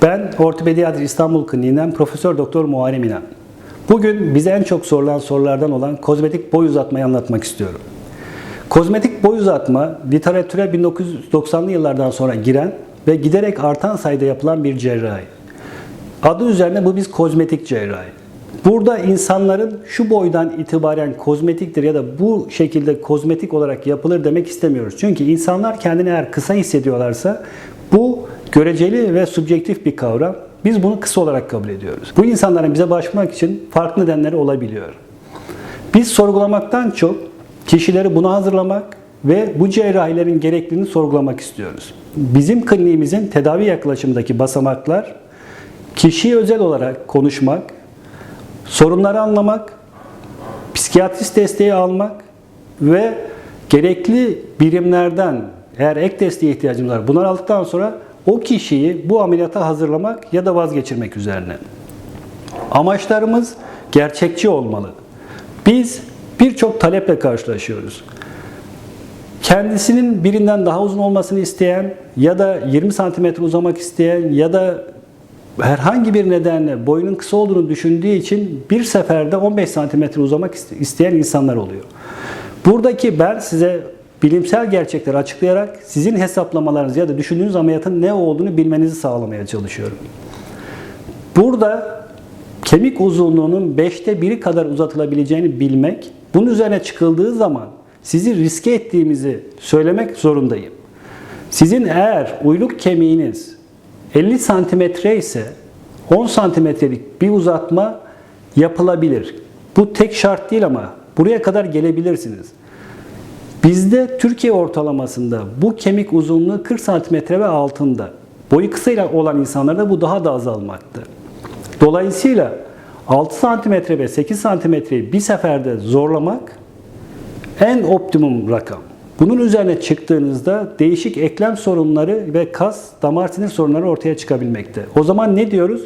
Ben Ortopediyatri İstanbul Kliniğinden Profesör Doktor Muharrem İnan. Bugün bize en çok sorulan sorulardan olan kozmetik boy uzatmayı anlatmak istiyorum. Kozmetik boy uzatma, literatüre 1990'lı yıllardan sonra giren ve giderek artan sayıda yapılan bir cerrahi. Adı üzerine bu biz kozmetik cerrahi. Burada insanların şu boydan itibaren kozmetiktir ya da bu şekilde kozmetik olarak yapılır demek istemiyoruz. Çünkü insanlar kendini eğer kısa hissediyorlarsa bu göreceli ve subjektif bir kavram. Biz bunu kısa olarak kabul ediyoruz. Bu insanların bize başvurmak için farklı nedenleri olabiliyor. Biz sorgulamaktan çok kişileri buna hazırlamak ve bu cerrahilerin gerekliliğini sorgulamak istiyoruz. Bizim kliniğimizin tedavi yaklaşımındaki basamaklar kişiye özel olarak konuşmak, sorunları anlamak, psikiyatrist desteği almak ve gerekli birimlerden eğer ek desteğe ihtiyacımız var bunları aldıktan sonra o kişiyi bu ameliyata hazırlamak ya da vazgeçirmek üzerine. Amaçlarımız gerçekçi olmalı. Biz birçok taleple karşılaşıyoruz. Kendisinin birinden daha uzun olmasını isteyen ya da 20 santimetre uzamak isteyen ya da herhangi bir nedenle boyunun kısa olduğunu düşündüğü için bir seferde 15 santimetre uzamak isteyen insanlar oluyor. Buradaki ben size bilimsel gerçekleri açıklayarak sizin hesaplamalarınız ya da düşündüğünüz ameliyatın ne olduğunu bilmenizi sağlamaya çalışıyorum. Burada kemik uzunluğunun 5'te 1'i kadar uzatılabileceğini bilmek, bunun üzerine çıkıldığı zaman sizi riske ettiğimizi söylemek zorundayım. Sizin eğer uyluk kemiğiniz 50 santimetre ise 10 santimetrelik bir uzatma yapılabilir. Bu tek şart değil ama buraya kadar gelebilirsiniz. Bizde Türkiye ortalamasında bu kemik uzunluğu 40 santimetre ve altında. Boyu kısa olan insanlarda bu daha da azalmakta. Dolayısıyla 6 santimetre ve 8 santimetreyi bir seferde zorlamak en optimum rakam. Bunun üzerine çıktığınızda değişik eklem sorunları ve kas, damar sinir sorunları ortaya çıkabilmekte. O zaman ne diyoruz?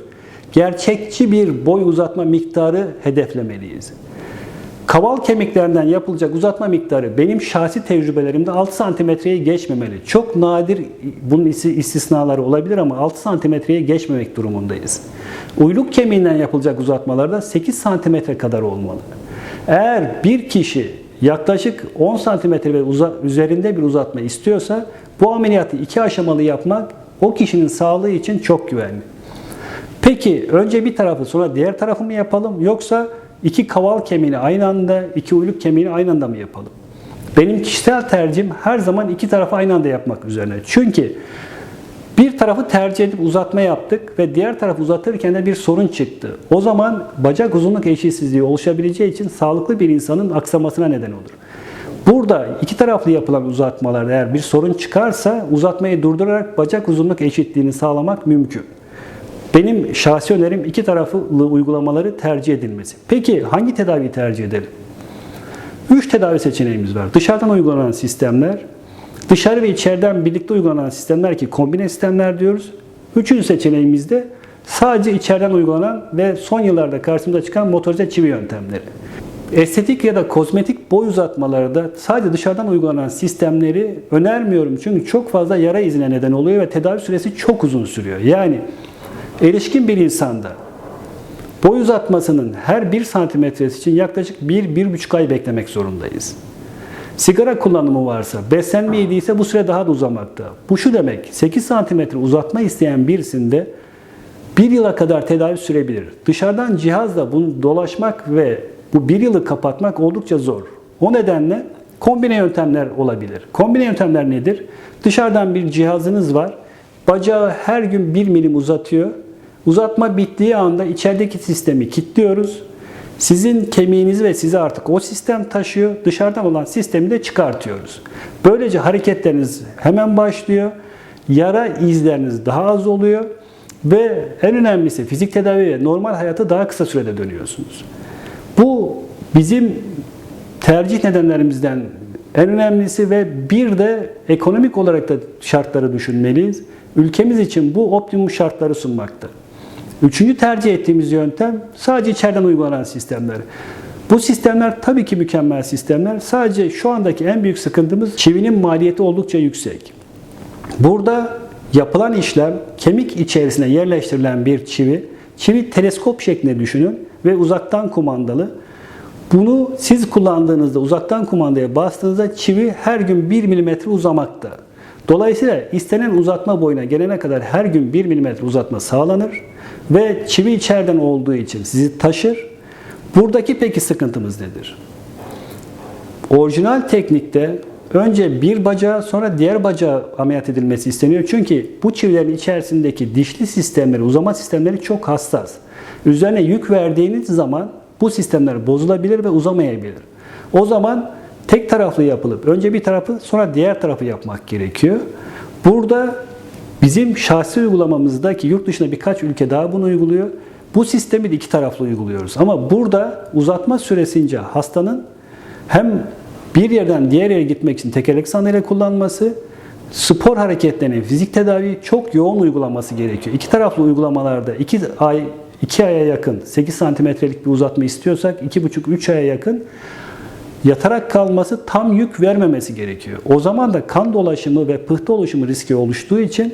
Gerçekçi bir boy uzatma miktarı hedeflemeliyiz. Kaval kemiklerinden yapılacak uzatma miktarı benim şahsi tecrübelerimde 6 santimetreyi geçmemeli. Çok nadir bunun istisnaları olabilir ama 6 santimetreye geçmemek durumundayız. Uyluk kemiğinden yapılacak uzatmalarda 8 santimetre kadar olmalı. Eğer bir kişi yaklaşık 10 santimetre ve üzerinde bir uzatma istiyorsa bu ameliyatı 2 aşamalı yapmak o kişinin sağlığı için çok güvenli. Peki önce bir tarafı sonra diğer tarafı mı yapalım yoksa 2 kaval kemiğini aynı anda, 2 uyluk kemiğini aynı anda mı yapalım? Benim kişisel tercihim her zaman 2 tarafı aynı anda yapmak üzerine. Çünkü bir tarafı tercih edip uzatma yaptık ve diğer tarafı uzatırken de bir sorun çıktı. O zaman bacak uzunluk eşitsizliği oluşabileceği için sağlıklı bir insanın aksamasına neden olur. Burada 2 taraflı yapılan uzatmalarda eğer bir sorun çıkarsa uzatmayı durdurarak bacak uzunluk eşitliğini sağlamak mümkün. Benim şahsi önerim 2 taraflı uygulamaları tercih edilmesi. Peki hangi tedaviyi tercih edelim? 3 tedavi seçeneğimiz var. Dışarıdan uygulanan sistemler, dışarı ve içeriden birlikte uygulanan sistemler ki kombine sistemler diyoruz. 3. seçeneğimiz de sadece içeriden uygulanan ve son yıllarda karşımıza çıkan motorize çivi yöntemleri. Estetik ya da kozmetik boy uzatmaları da sadece dışarıdan uygulanan sistemleri önermiyorum. Çünkü çok fazla yara izine neden oluyor ve tedavi süresi çok uzun sürüyor. Yani erişkin bir insanda boy uzatmasının her 1 santimetresi için yaklaşık 1-1,5 ay beklemek zorundayız. Sigara kullanımı varsa, beslenme yediyse bu süre daha da uzamakta. Bu şu demek, 8 santimetre uzatma isteyen birisinde 1 yıla kadar tedavi sürebilir. Dışarıdan cihazla bunu dolaşmak ve bu 1 yılı kapatmak oldukça zor. O nedenle kombine yöntemler olabilir. Kombine yöntemler nedir? Dışarıdan bir cihazınız var. Bacağı her gün 1 milim uzatıyor. Uzatma bittiği anda içerideki sistemi kilitliyoruz. Sizin kemiğinizi ve sizi artık o sistem taşıyor. Dışarıdan olan sistemi de çıkartıyoruz. Böylece hareketleriniz hemen başlıyor. Yara izleriniz daha az oluyor. Ve en önemlisi fizik tedavi ve normal hayata daha kısa sürede dönüyorsunuz. Bu bizim tercih nedenlerimizden en önemlisi ve bir de ekonomik olarak da şartları düşünmeliyiz. Ülkemiz için bu optimum şartları sunmakta. 3. tercih ettiğimiz yöntem sadece içeriden uygulanan sistemler. Bu sistemler tabii ki mükemmel sistemler. Sadece şu andaki en büyük sıkıntımız çivinin maliyeti oldukça yüksek. Burada Yapılan işlem kemik içerisine yerleştirilen bir çivi. Çivi teleskop şeklinde düşünün ve uzaktan kumandalı. Bunu siz kullandığınızda, uzaktan kumandaya bastığınızda çivi her gün 1 milimetre uzamakta. Dolayısıyla istenen uzatma boyuna gelene kadar her gün 1 milimetre uzatma sağlanır ve çivi içeriden olduğu için sizi taşır. Buradaki peki sıkıntımız nedir? Orijinal teknikte önce bir bacağı sonra diğer bacağı ameliyat edilmesi isteniyor. Çünkü bu çivilerin içerisindeki dişli sistemleri, uzama sistemleri çok hassas. Üzerine yük verdiğiniz zaman bu sistemler bozulabilir ve uzamayabilir. O zaman tek taraflı yapılıp önce bir tarafı sonra diğer tarafı yapmak gerekiyor. Burada bizim şahsi uygulamamızdaki yurt dışında birkaç ülke daha bunu uyguluyor. Bu sistemi de iki taraflı uyguluyoruz. Ama burada uzatma süresince hastanın hem bir yerden diğer yere gitmek için tekerlek sandalye kullanması, spor hareketlerinin fizik tedavi çok yoğun uygulaması gerekiyor. İki taraflı uygulamalarda 2 aya yakın 8 santimetrelik bir uzatma istiyorsak 2,5-3 aya yakın yatarak kalması, tam yük vermemesi gerekiyor. O zaman da kan dolaşımı ve pıhtı oluşumu riski oluştuğu için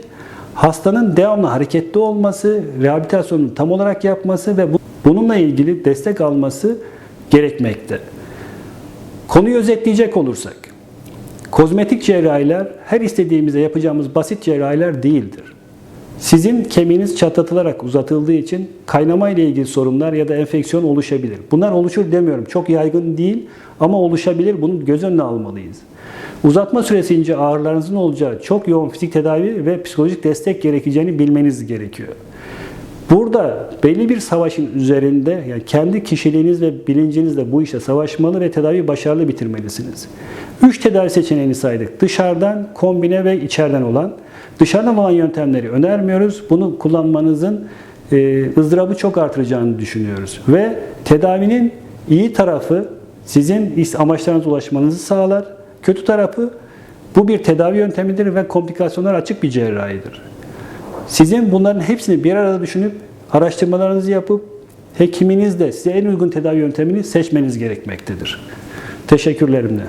hastanın devamlı hareketli olması, rehabilitasyonunu tam olarak yapması ve bununla ilgili destek alması gerekmekte. Konuyu özetleyecek olursak, kozmetik cerrahiler her istediğimizde yapacağımız basit cerrahiler değildir. Sizin kemiğiniz çatlatılarak uzatıldığı için kaynama ile ilgili sorunlar ya da enfeksiyon oluşabilir. Bunlar oluşur demiyorum. Çok yaygın değil ama oluşabilir. Bunu göz önüne almalıyız. Uzatma süresince ağrılarınızın olacağı çok yoğun fizik tedavi ve psikolojik destek gerekeceğini bilmeniz gerekiyor. Burada belli bir savaşın üzerinde, yani kendi kişiliğiniz ve bilincinizle bu işte savaşmalı ve tedaviyi başarılı bitirmelisiniz. 3 tedavi seçeneğini saydık. Dışarıdan, kombine ve içeriden olan. Dışarıdan olan yöntemleri önermiyoruz. Bunu kullanmanızın ızdırabı çok artıracağını düşünüyoruz. Ve tedavinin iyi tarafı sizin amaçlarınıza ulaşmanızı sağlar. Kötü tarafı bu bir tedavi yöntemidir ve komplikasyonlar açık bir cerrahidir. Sizin bunların hepsini bir arada düşünüp araştırmalarınızı yapıp hekiminizle size en uygun tedavi yöntemini seçmeniz gerekmektedir. Teşekkürlerimle.